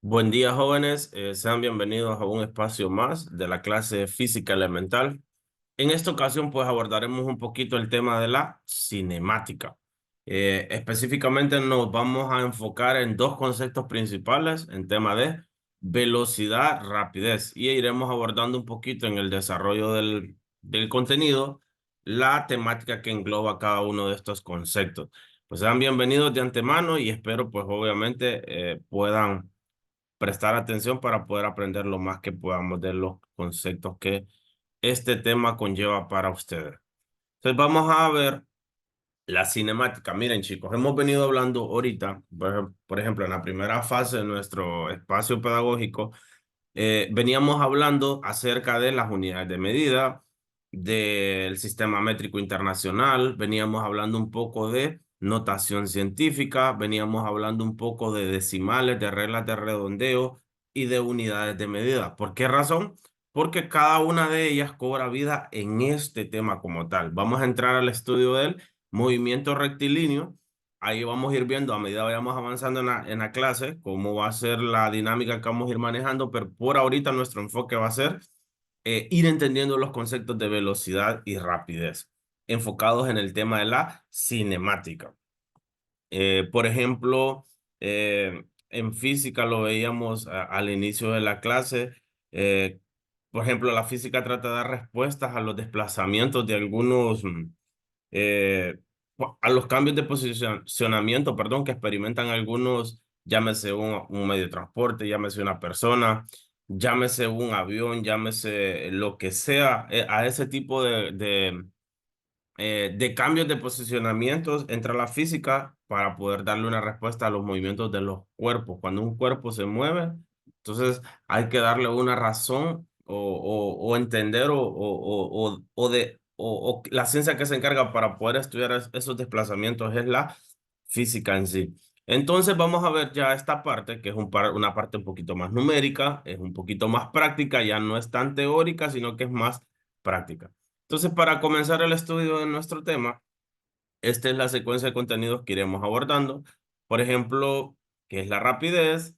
Buen día, jóvenes. Sean bienvenidos a un espacio más de la clase Física Elemental. En esta ocasión, pues abordaremos un poquito el tema de la cinemática. Específicamente nos vamos a enfocar en dos conceptos principales en tema de velocidad, rapidez, y iremos abordando un poquito en el desarrollo del contenido la temática que engloba cada uno de estos conceptos. Pues sean bienvenidos de antemano y espero pues obviamente puedan prestar atención para poder aprender lo más que podamos de los conceptos que este tema conlleva para ustedes. Entonces vamos a ver la cinemática. Miren, chicos, hemos venido hablando ahorita, por ejemplo, en la primera fase de nuestro espacio pedagógico, veníamos hablando acerca de las unidades de medida, del sistema métrico internacional, veníamos hablando un poco de notación científica, veníamos hablando un poco de decimales, de reglas de redondeo y de unidades de medida. ¿Por qué razón? Porque cada una de ellas cobra vida en este tema como tal. Vamos a entrar al estudio del movimiento rectilíneo. Ahí vamos a ir viendo a medida que vayamos avanzando en la clase cómo va a ser la dinámica que vamos a ir manejando, pero por ahorita nuestro enfoque va a ser ir entendiendo los conceptos de velocidad y rapidez, enfocados en el tema de la cinemática. Por ejemplo, en física lo veíamos al inicio de la clase. eh, por ejemplo, la física trata de dar respuestas a los desplazamientos de algunos eh, a los cambios de posicionamiento, perdón, que experimentan algunos, llámese un medio de transporte, llámese una persona, llámese un avión, llámese lo que sea, a ese tipo de cambios de posicionamientos entra la física para poder darle una respuesta a los movimientos de los cuerpos. Cuando un cuerpo se mueve, entonces hay que darle una razón o entender o la ciencia que se encarga para poder estudiar esos desplazamientos es la física en sí. Entonces vamos a ver ya esta parte, que es una parte un poquito más numérica, es un poquito más práctica, ya no es tan teórica, sino que es más práctica. Entonces, para comenzar el estudio de nuestro tema, esta es la secuencia de contenidos que iremos abordando. Por ejemplo, ¿qué es la rapidez?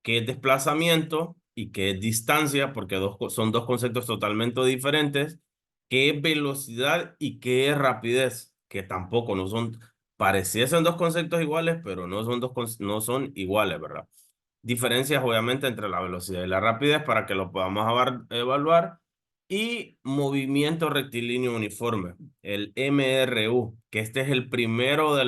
¿Qué es desplazamiento? ¿Y qué es distancia? Porque son dos conceptos totalmente diferentes. ¿Qué es velocidad y qué es rapidez? Que tampoco no son, pareciesen dos conceptos iguales, pero no son no son iguales, ¿verdad? Diferencias obviamente entre la velocidad y la rapidez para que lo podamos evaluar. Y movimiento rectilíneo uniforme, el MRU, que este es el primero de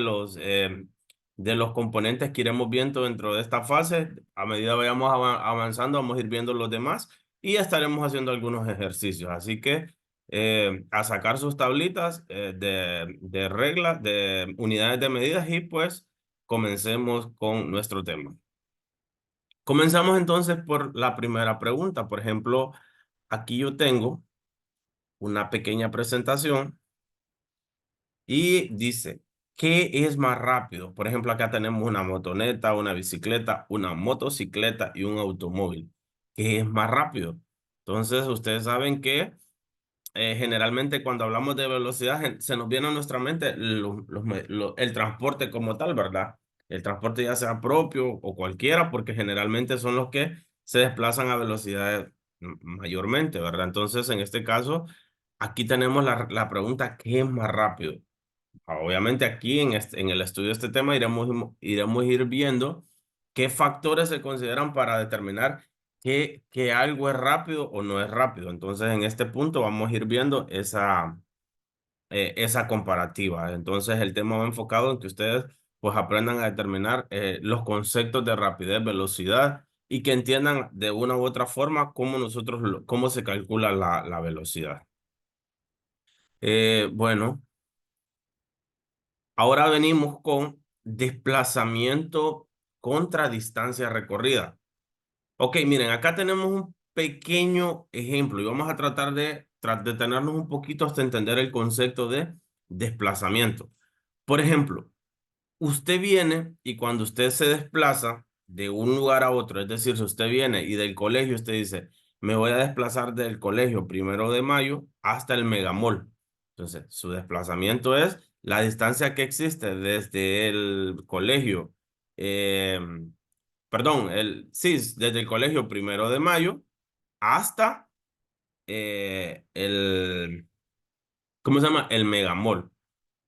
los componentes que iremos viendo dentro de esta fase. A medida que vayamos avanzando, vamos a ir viendo los demás y estaremos haciendo algunos ejercicios. Así que a sacar sus tablitas de reglas, de unidades de medidas y pues comencemos con nuestro tema. Comenzamos entonces por la primera pregunta. Por ejemplo, aquí yo tengo una pequeña presentación y dice, ¿qué es más rápido? Por ejemplo, acá tenemos una motoneta, una bicicleta, una motocicleta y un automóvil. ¿Qué es más rápido? Entonces, ustedes saben que generalmente cuando hablamos de velocidad se nos viene a nuestra mente el transporte como tal, ¿verdad? El transporte ya sea propio o cualquiera, porque generalmente son los que se desplazan a velocidades mayormente, ¿verdad? Entonces, en este caso, aquí tenemos la pregunta, ¿qué es más rápido? Obviamente aquí en el estudio de este tema iremos ir viendo qué factores se consideran para determinar que algo es rápido o no es rápido. Entonces en este punto vamos a ir viendo esa comparativa. Entonces el tema va enfocado en que ustedes pues aprendan a determinar los conceptos de rapidez, velocidad y que entiendan de una u otra forma cómo se calcula la velocidad. Bueno. Ahora venimos con desplazamiento contra distancia recorrida. Ok, miren, acá tenemos un pequeño ejemplo y vamos a tratar de detenernos un poquito hasta entender el concepto de desplazamiento. Por ejemplo, usted viene y cuando usted se desplaza de un lugar a otro, es decir, si usted viene y del colegio usted dice, me voy a desplazar del colegio 1 de Mayo hasta el Megamall. Entonces, su desplazamiento es la distancia que existe desde el colegio, eh, perdón, sí, desde el colegio Primero de Mayo hasta ¿cómo se llama? El Megamall.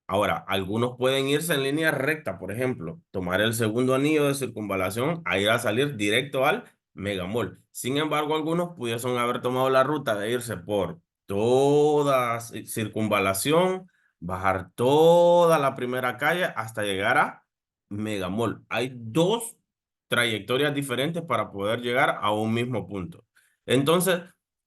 Ahora, algunos pueden irse en línea recta, por ejemplo, tomar el segundo anillo de circunvalación, a ir a salir directo al Megamall. Sin embargo, algunos pudiesen haber tomado la ruta de irse por toda circunvalación, bajar toda la primera calle hasta llegar a Megamall. Hay dos trayectorias diferentes para poder llegar a un mismo punto. Entonces,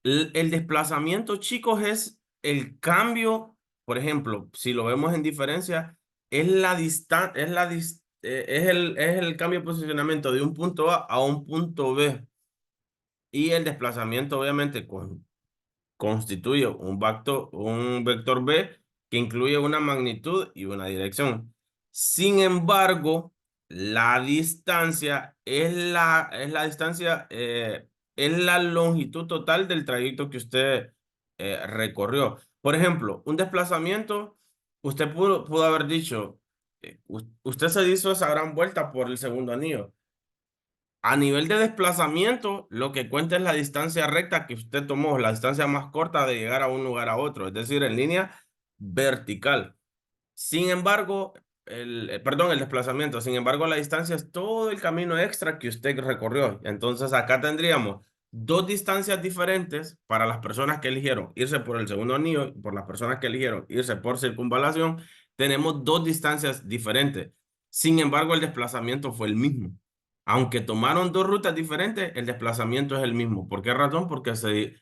el desplazamiento, chicos, es el cambio. Por ejemplo, si lo vemos en diferencia, es la distancia, es el cambio de posicionamiento de un punto A un punto B. Y el desplazamiento, obviamente, constituye un vector B que incluye una magnitud y una dirección. Sin embargo, la distancia es la longitud total del trayecto que usted recorrió. Por ejemplo, un desplazamiento, usted pudo haber dicho, usted se hizo esa gran vuelta por el segundo anillo. A nivel de desplazamiento, lo que cuenta es la distancia recta que usted tomó, la distancia más corta de llegar a un lugar a otro, es decir, en línea vertical. Sin embargo, perdón, el desplazamiento, sin embargo, la distancia es todo el camino extra que usted recorrió. Entonces, acá tendríamos dos distancias diferentes para las personas que eligieron irse por el segundo anillo y por las personas que eligieron irse por circunvalación. Tenemos dos distancias diferentes. Sin embargo, el desplazamiento fue el mismo. Aunque tomaron dos rutas diferentes, el desplazamiento es el mismo. ¿Por qué razón? Porque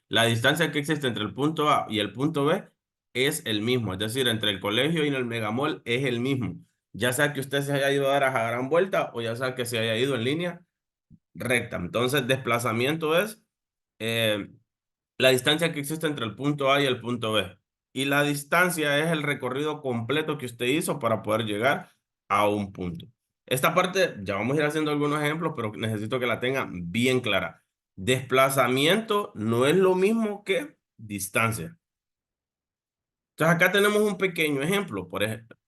la distancia que existe entre el punto A y el punto B es el mismo, es decir, entre el colegio y el Megamall es el mismo. Ya sea que usted se haya ido a dar a gran vuelta o ya sea que se haya ido en línea recta. Entonces, desplazamiento es eh, la distancia que existe entre el punto A y el punto B. Y la distancia es el recorrido completo que usted hizo para poder llegar a un punto. Esta parte ya vamos a ir haciendo algunos ejemplos, pero necesito que la tengan bien clara. Desplazamiento no es lo mismo que distancia. Entonces acá tenemos un pequeño ejemplo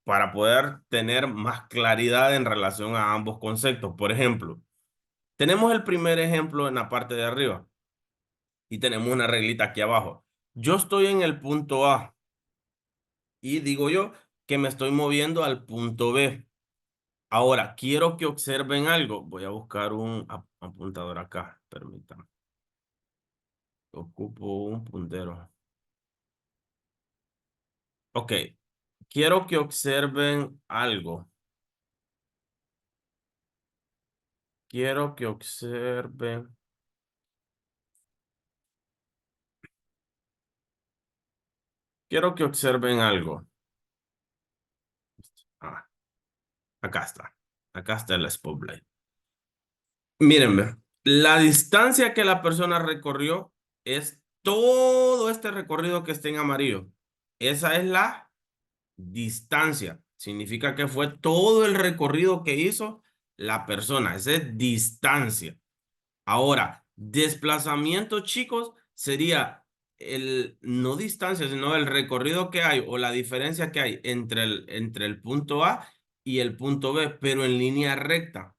para poder tener más claridad en relación a ambos conceptos. Por ejemplo, tenemos el primer ejemplo en la parte de arriba y tenemos una reglita aquí abajo. Yo estoy en el punto A y digo yo que me estoy moviendo al punto B. Ahora, quiero que observen algo. Voy a buscar un apuntador acá. Permítanme. Ocupo un puntero. Ok. Quiero que observen algo. Quiero que observen. Quiero que observen algo. Ah, acá está. Acá está el spotlight. Mírenme, la distancia que la persona recorrió es todo este recorrido que está en amarillo. Esa es la distancia. Significa que fue todo el recorrido que hizo la persona. Esa es distancia. Ahora, desplazamiento, chicos, sería no distancia, sino el recorrido que hay o la diferencia que hay entre el punto A y el punto B, pero en línea recta,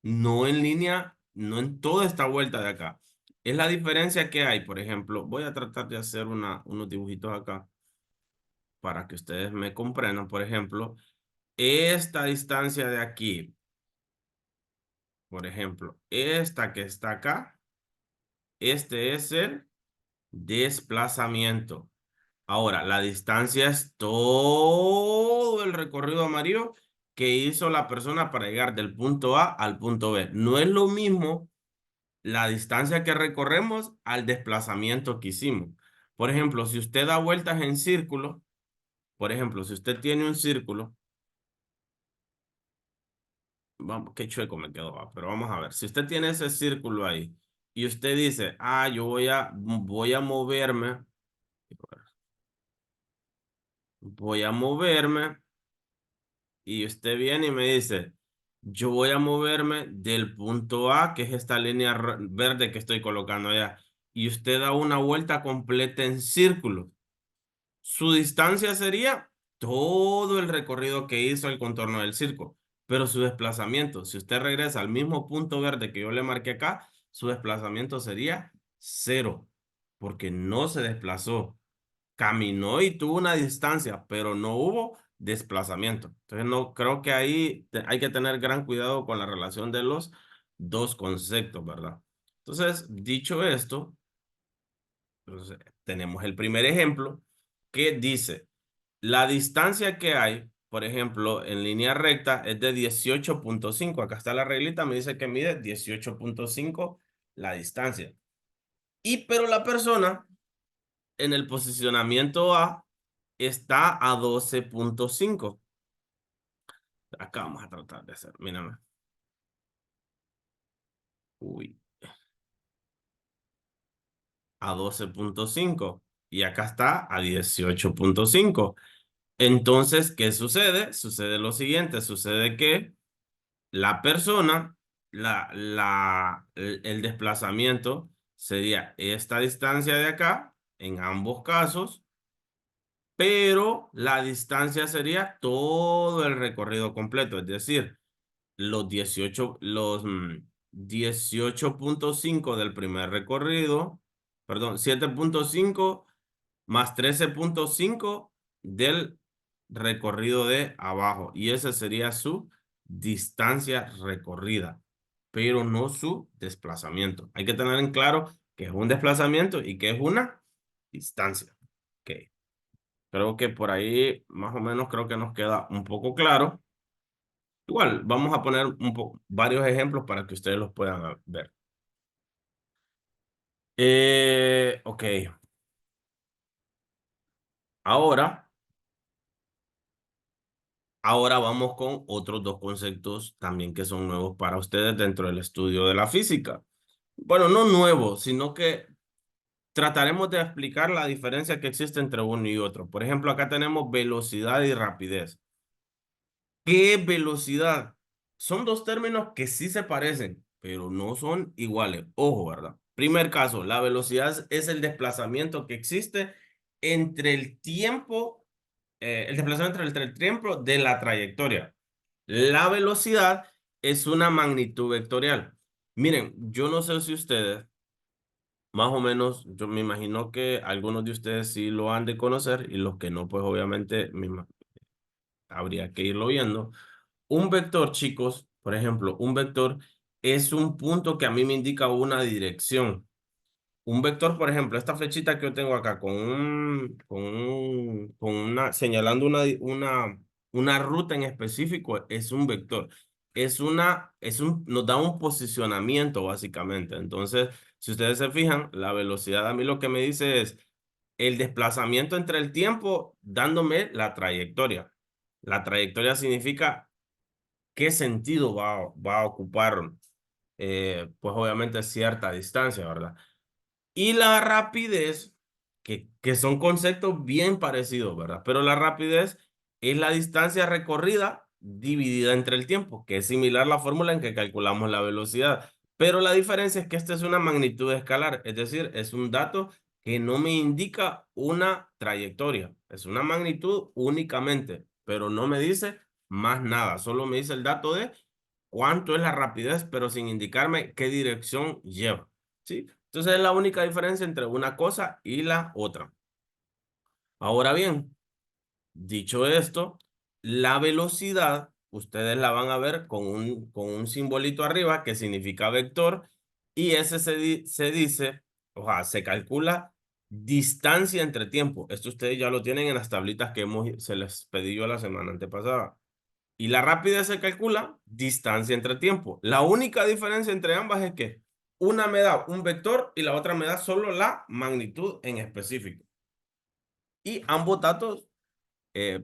no en línea, no en toda esta vuelta de acá. Es la diferencia que hay, por ejemplo, voy a tratar de hacer unos dibujitos acá para que ustedes me comprendan. Por ejemplo, esta distancia de aquí, por ejemplo, esta que está acá, este es el desplazamiento. Ahora, la distancia es todo el recorrido amarillo que hizo la persona para llegar del punto A al punto B. No es lo mismo la distancia que recorremos al desplazamiento que hicimos. Por ejemplo, si usted da vueltas en círculo, por ejemplo, si usted tiene un círculo, vamos, qué chueco me quedó, pero vamos a ver. Si usted tiene ese círculo ahí y usted dice, yo voy a moverme, voy a moverme, y usted viene y me dice, yo voy a moverme del punto A, que es esta línea verde que estoy colocando allá, y usted da una vuelta completa en círculo. Su distancia sería todo el recorrido que hizo el contorno del círculo. pero su desplazamiento, si usted regresa al mismo punto verde que yo le marqué acá, su desplazamiento sería cero, porque no se desplazó. Caminó y tuvo una distancia, pero no hubo desplazamiento. Entonces, no creo que ahí hay que tener gran cuidado con la relación de los dos conceptos, ¿verdad? Entonces, dicho esto, entonces, tenemos el primer ejemplo que dice, la distancia que hay, por ejemplo, en línea recta es de 18,5. Acá está la reglita, me dice que mide 18,5 la distancia. Y pero la persona en el posicionamiento A está a 12,5. Acá vamos a tratar de hacer, mírame. Uy, a 12,5. Y acá está a 18,5. Entonces, ¿qué sucede? Sucede lo siguiente, sucede que la persona, el desplazamiento sería esta distancia de acá, en ambos casos, pero la distancia sería todo el recorrido completo, es decir, los 18,5 del primer recorrido, perdón, 7,5 más 13,5 del recorrido de abajo. Y esa sería su distancia recorrida, pero no su desplazamiento. Hay que tener en claro que es un desplazamiento y que es una distancia. Ok. Creo que por ahí más o menos creo que nos queda un poco claro. Igual, vamos a poner varios ejemplos para que ustedes los puedan ver. Ok, ahora, ahora vamos con otros dos conceptos también que son nuevos para ustedes dentro del estudio de la física. Bueno, no nuevos, sino que trataremos de explicar la diferencia que existe entre uno y otro. Por ejemplo, acá tenemos velocidad y rapidez. ¿Qué es velocidad? Son dos términos que sí se parecen, pero no son iguales. Ojo, ¿verdad? Primer caso, la velocidad es el desplazamiento que existe entre el tiempo, el desplazamiento entre el tiempo de la trayectoria. La velocidad es una magnitud vectorial. Miren, yo no sé si ustedes, más o menos, yo me imagino que algunos de ustedes sí lo han de conocer y los que no, pues obviamente habría que irlo viendo. Un vector, chicos, por ejemplo, un vector es un punto que a mí me indica una dirección. Un vector, por ejemplo, esta flechita que yo tengo acá señalando una ruta en específico es un vector. Nos da un posicionamiento básicamente. Entonces, si ustedes se fijan, la velocidad a mí lo que me dice es el desplazamiento entre el tiempo dándome la trayectoria. La trayectoria significa qué sentido va a ocupar, pues obviamente cierta distancia, ¿verdad? Y la rapidez, que son conceptos bien parecidos, ¿verdad? Pero la rapidez es la distancia recorrida dividida entre el tiempo, que es similar a la fórmula en que calculamos la velocidad. Pero la diferencia es que esta es una magnitud escalar, es decir, es un dato que no me indica una trayectoria, es una magnitud únicamente, pero no me dice más nada, solo me dice el dato de cuánto es la rapidez, pero sin indicarme qué dirección lleva. ¿Sí? Entonces es la única diferencia entre una cosa y la otra. Ahora bien, dicho esto, la velocidad, ustedes la van a ver con un simbolito arriba que significa vector y ese se dice, o sea, se calcula distancia entre tiempo. Esto ustedes ya lo tienen en las tablitas que se les pedí yo la semana antepasada. Y la rapidez se calcula distancia entre tiempo. La única diferencia entre ambas es que una me da un vector y la otra me da solo la magnitud en específico. Y ambos datos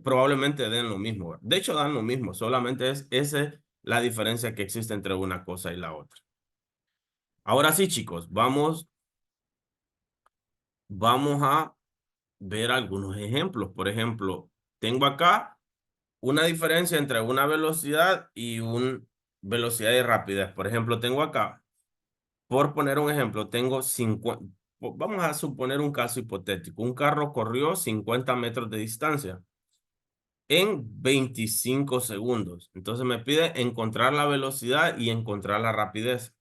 probablemente den lo mismo. De hecho, dan lo mismo. Solamente es esa la diferencia que existe entre una cosa y la otra. Ahora sí, chicos, vamos a ver algunos ejemplos. Por ejemplo, tengo acá una diferencia entre una velocidad y un velocidad y rapidez. Por ejemplo, tengo acá, por poner un ejemplo, tengo 50, vamos a suponer un caso hipotético. Un carro corrió 50 metros de distancia. en 25 segundos. Entonces me pide encontrar la velocidad y encontrar la rapidez.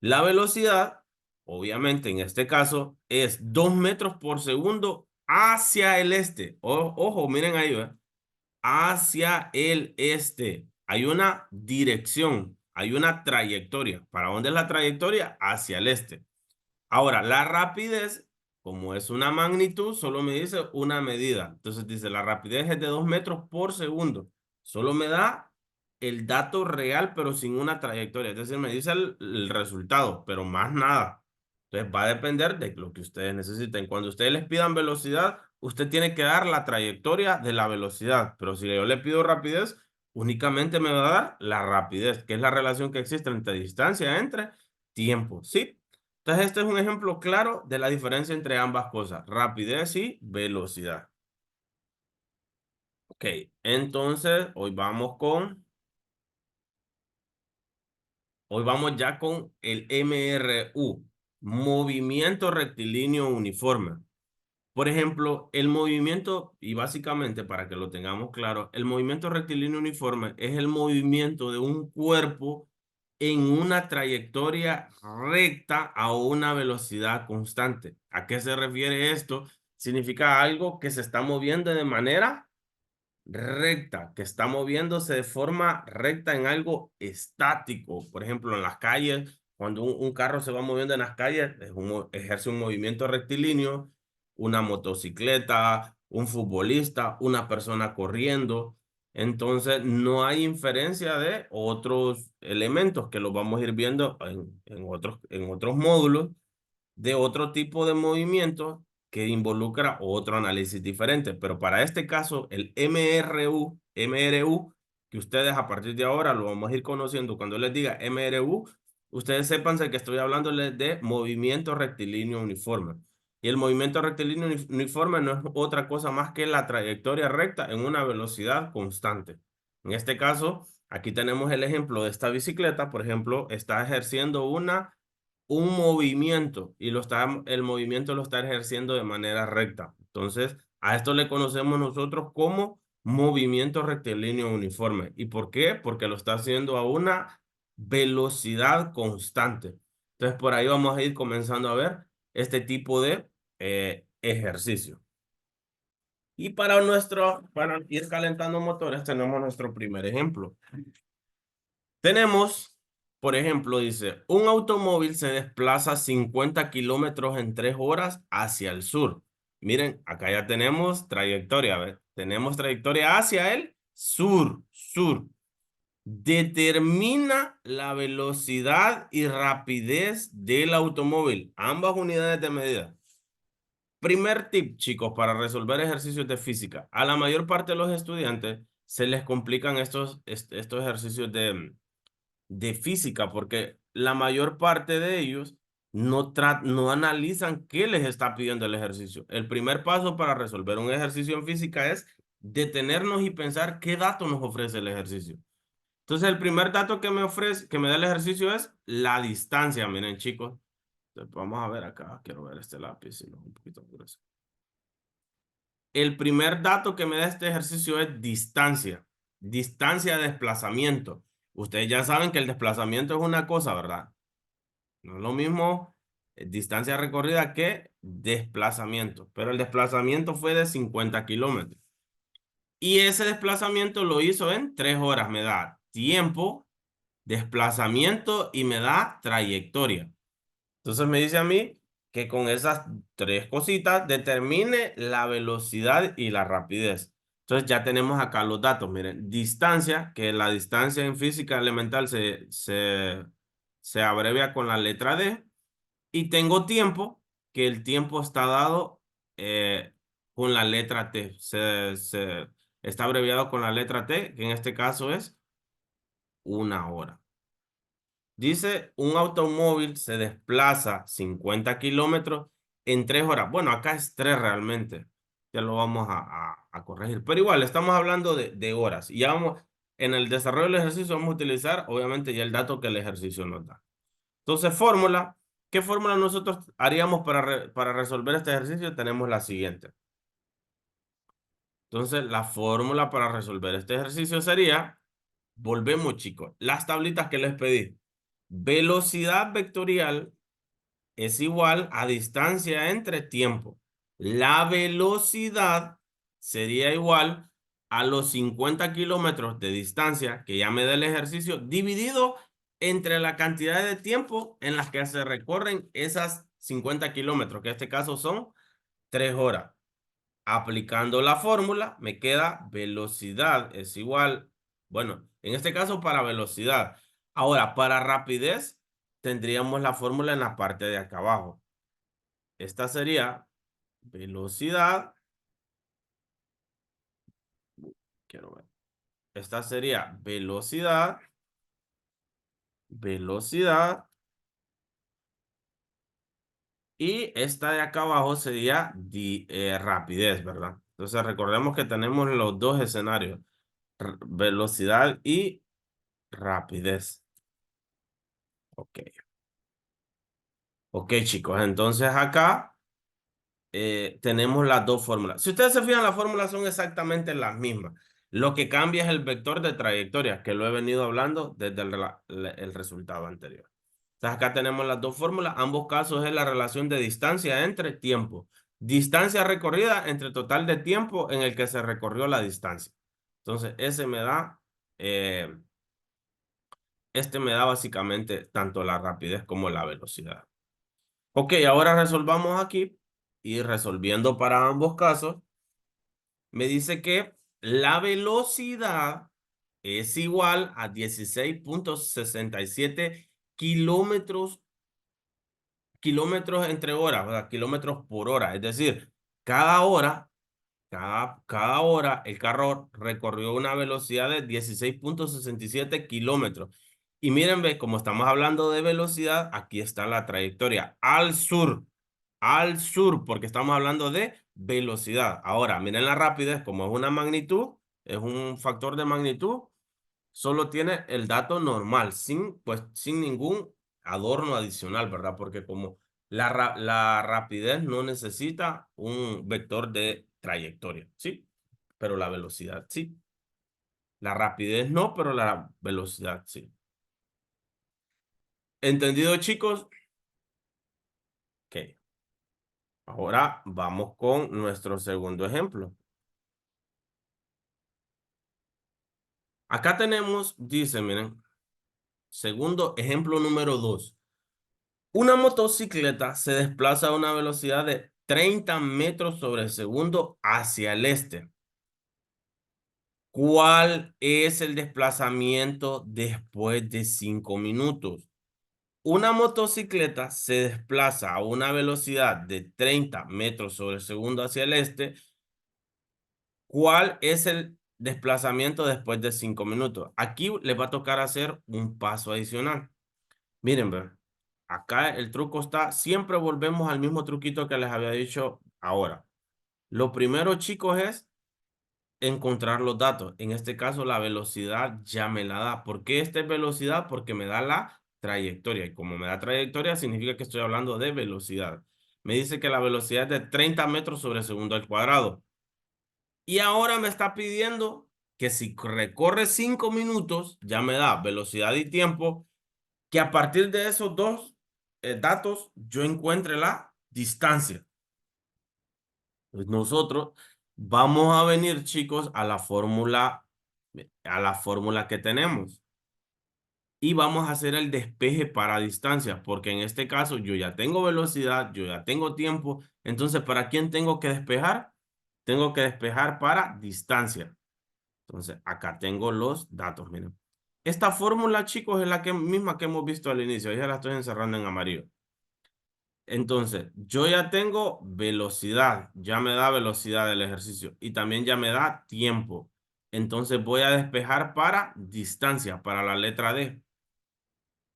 La velocidad, obviamente en este caso, es 2 metros por segundo hacia el este. Ojo, miren ahí, ¿ve? Hacia el este. Hay una dirección, hay una trayectoria. ¿Para dónde es la trayectoria? Hacia el este. Ahora, la rapidez, como es una magnitud, solo me dice una medida. Entonces dice, la rapidez es de 2 metros por segundo. Solo me da el dato real, pero sin una trayectoria. Es decir, me dice el resultado, pero más nada. Entonces va a depender de lo que ustedes necesiten. Cuando ustedes les pidan velocidad, usted tiene que dar la trayectoria de la velocidad. Pero si yo le pido rapidez, únicamente me va a dar la rapidez, que es la relación que existe entre distancia, entre tiempo. ¿Sí? Entonces, este es un ejemplo claro de la diferencia entre ambas cosas, rapidez y velocidad. Ok, entonces hoy vamos ya con el MRU, movimiento rectilíneo uniforme. Por ejemplo, el movimiento, y básicamente para que lo tengamos claro, el movimiento rectilíneo uniforme es el movimiento de un cuerpo en una trayectoria recta a una velocidad constante. ¿A qué se refiere esto? Significa algo que se está moviendo de manera recta, que está moviéndose de forma recta en algo estático. Por ejemplo, en las calles, cuando un carro se va moviendo en las calles, ejerce un movimiento rectilíneo, una motocicleta, un futbolista, una persona corriendo. Entonces, no hay inferencia de otros elementos que los vamos a ir viendo en otros módulos de otro tipo de movimiento que involucra otro análisis diferente. Pero para este caso, el MRU, que ustedes a partir de ahora lo vamos a ir conociendo cuando les diga MRU, ustedes sepan que estoy hablándoles de movimiento rectilíneo uniforme. Y el movimiento rectilíneo uniforme no es otra cosa más que la trayectoria recta en una velocidad constante. En este caso, aquí tenemos el ejemplo de esta bicicleta, por ejemplo, está ejerciendo un movimiento y el movimiento lo está ejerciendo de manera recta. Entonces, a esto le conocemos nosotros como movimiento rectilíneo uniforme. ¿Y por qué? Porque lo está haciendo a una velocidad constante. Entonces, por ahí vamos a ir comenzando a ver este tipo de ejercicio. Y para ir calentando motores, tenemos nuestro primer ejemplo. Tenemos, por ejemplo, dice, un automóvil se desplaza 50 kilómetros en 3 horas hacia el sur. Miren, acá ya tenemos trayectoria, ¿ves? Tenemos trayectoria hacia el sur. Determina la velocidad y rapidez del automóvil, ambas unidades de medida. Primer tip, chicos, para resolver ejercicios de física. A la mayor parte de los estudiantes se les complican estos ejercicios de física, porque la mayor parte de ellos no analizan qué les está pidiendo el ejercicio. El primer paso para resolver un ejercicio en física es detenernos y pensar qué dato nos ofrece el ejercicio. Entonces, el primer dato que me da el ejercicio es la distancia. Miren, chicos, entonces, vamos a ver acá, quiero ver este lápiz, si no, un poquito grueso. El primer dato que me da este ejercicio es distancia de desplazamiento. Ustedes ya saben que el desplazamiento es una cosa, ¿verdad? No es lo mismo distancia recorrida que desplazamiento, pero el desplazamiento fue de 50 kilómetros. Y ese desplazamiento lo hizo en 3 horas. Me da tiempo, desplazamiento y me da trayectoria. Entonces me dice a mí que con esas tres cositas determine la velocidad y la rapidez. Entonces ya tenemos acá los datos. Miren, distancia, que la distancia en física elemental se abrevia con la letra D. Y tengo tiempo, que el tiempo está dado con la letra T. Está abreviado con la letra T, que en este caso es 1 hora. Dice, un automóvil se desplaza 50 kilómetros en 3 horas. Bueno, acá es 3 realmente. Ya lo vamos a corregir. Pero igual, estamos hablando de horas. Y ya vamos, en el desarrollo del ejercicio vamos a utilizar, obviamente, ya el dato que el ejercicio nos da. Entonces, fórmula. ¿Qué fórmula nosotros haríamos para resolver este ejercicio? Tenemos la siguiente. Entonces, la fórmula para resolver este ejercicio sería, volvemos chicos, las tablitas que les pedí. Velocidad vectorial es igual a distancia entre tiempo. La velocidad sería igual a los 50 kilómetros de distancia que ya me da el ejercicio dividido entre la cantidad de tiempo en las que se recorren esas 50 kilómetros, que en este caso son 3 horas. Aplicando la fórmula, me queda velocidad es igual, bueno, en este caso para velocidad. Ahora, para rapidez, tendríamos la fórmula en la parte de acá abajo. Esta sería velocidad, quiero ver. Esta sería velocidad, y esta de acá abajo sería rapidez, ¿verdad? Entonces recordemos que tenemos los dos escenarios, velocidad y rapidez. Ok. Ok, chicos, entonces acá tenemos las dos fórmulas. Si ustedes se fijan, las fórmulas son exactamente las mismas. Lo que cambia es el vector de trayectoria, que lo he venido hablando desde el resultado anterior. Entonces acá tenemos las dos fórmulas. Ambos casos es la relación de distancia entre tiempo. Distancia recorrida entre total de tiempo en el que se recorrió la distancia. Entonces ese me da, eh, este me da básicamente tanto la rapidez como la velocidad. Ok, ahora resolvamos aquí y resolviendo para ambos casos, me dice que la velocidad es igual a 16,67 kilómetros, kilómetros entre horas, o sea, kilómetros por hora. Es decir, cada hora, cada hora el carro recorrió una velocidad de 16,67 kilómetros. Y miren, ve, como estamos hablando de velocidad, aquí está la trayectoria al sur, porque estamos hablando de velocidad. Ahora, miren la rapidez, como es una magnitud, es un factor de magnitud, solo tiene el dato normal, pues, sin ningún adorno adicional, ¿verdad? Porque como la rapidez no necesita un vector de trayectoria, ¿sí? Pero la velocidad sí. La rapidez no, pero la velocidad sí. ¿Entendido, chicos? Ok. Ahora vamos con nuestro segundo ejemplo. Acá tenemos, dice, miren, segundo ejemplo número 2. Una motocicleta se desplaza a una velocidad de 30 metros sobre segundo hacia el este. ¿Cuál es el desplazamiento después de 5 minutos? Una motocicleta se desplaza a una velocidad de 30 metros sobre segundo hacia el este. ¿Cuál es el desplazamiento después de 5 minutos? Aquí les va a tocar hacer un paso adicional. Miren, ve, acá el truco está, siempre volvemos al mismo truquito que les había dicho ahora. Lo primero, chicos, es encontrar los datos. En este caso, la velocidad ya me la da. ¿Por qué esta es velocidad? Porque me da la trayectoria. Y como me da trayectoria, significa que estoy hablando de velocidad. Me dice que la velocidad es de 30 metros sobre segundo al cuadrado. Y ahora me está pidiendo que si recorre 5 minutos, ya me da velocidad y tiempo, que a partir de esos dos datos yo encuentre la distancia. Pues nosotros vamos a venir, chicos, a la fórmula que tenemos. Y vamos a hacer el despeje para distancia, porque en este caso yo ya tengo velocidad, yo ya tengo tiempo. Entonces, ¿para quién tengo que despejar? Tengo que despejar para distancia. Entonces, acá tengo los datos, miren. Esta fórmula, chicos, es la misma que hemos visto al inicio. Ya la estoy encerrando en amarillo. Entonces, yo ya tengo velocidad, ya me da velocidad del ejercicio y también ya me da tiempo. Entonces voy a despejar para distancia, para la letra D.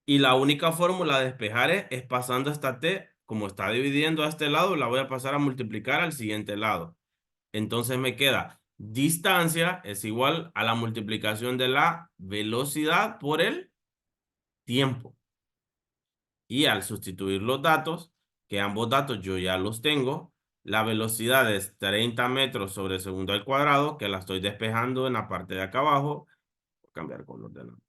Y la única fórmula de despejar es pasando esta T, como está dividiendo a este lado, la voy a pasar a multiplicar al siguiente lado. Entonces me queda distancia es igual a la multiplicación de la velocidad por el tiempo. Y al sustituir los datos, que ambos datos yo ya los tengo, La velocidad es 30 metros sobre segundo al cuadrado, que la estoy despejando en la parte de acá abajo. Voy a cambiar color de nuevo.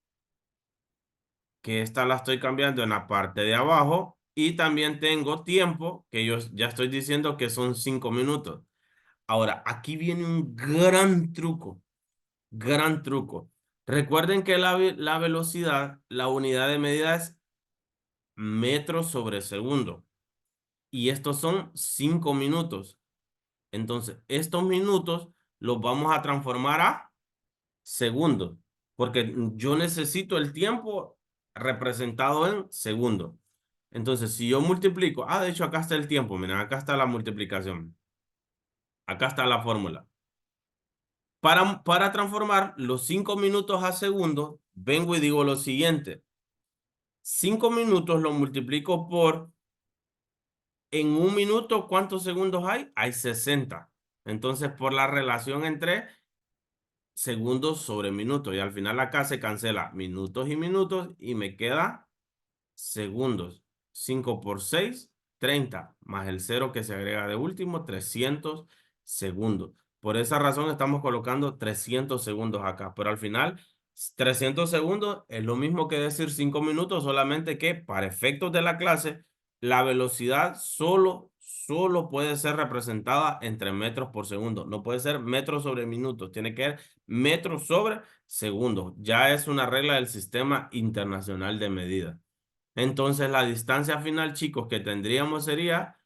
Que esta la estoy cambiando en la parte de abajo. Y también tengo tiempo, que yo ya estoy diciendo que son 5 minutos. Ahora, aquí viene un gran truco, gran truco. Recuerden que la velocidad, la unidad de medida es metros sobre segundo. Y estos son 5 minutos. Entonces, estos minutos los vamos a transformar a segundos, porque yo necesito el tiempo representado en segundos. Entonces, si yo multiplico, de hecho, acá está el tiempo, miren, acá está la multiplicación, acá está la fórmula. Para transformar los 5 minutos a segundos, vengo y digo lo siguiente. 5 minutos lo multiplico por, en un minuto, ¿cuántos segundos hay? Hay 60. Entonces, por la relación entre segundos sobre minutos. Y al final acá se cancela minutos y minutos y me queda segundos. 5 por 6 30 más el cero que se agrega de último, 300 segundos. Por esa razón estamos colocando 300 segundos acá, pero al final 300 segundos es lo mismo que decir 5 minutos, solamente que para efectos de la clase, la velocidad solo puede ser representada entre metros por segundo. No puede ser metros sobre minutos, tiene que ser metros sobre segundos. Ya es una regla del Sistema Internacional de Medidas. Entonces la distancia final, chicos, que tendríamos sería,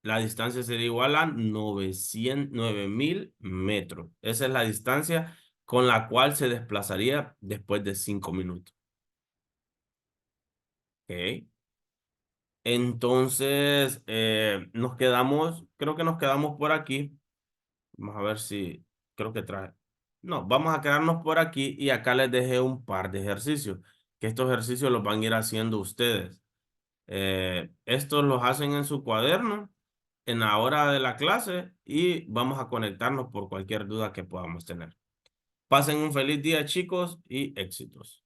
la distancia sería igual a 9.000 metros. Esa es la distancia con la cual se desplazaría después de 5 minutos. ¿Ok? Entonces, creo que nos quedamos por aquí. Vamos a ver si, creo que traje. No, vamos a quedarnos por aquí y acá les dejé un par de ejercicios, que estos ejercicios los van a ir haciendo ustedes. Estos los hacen en su cuaderno, en la hora de la clase y vamos a conectarnos por cualquier duda que podamos tener. Pasen un feliz día, chicos, y éxitos.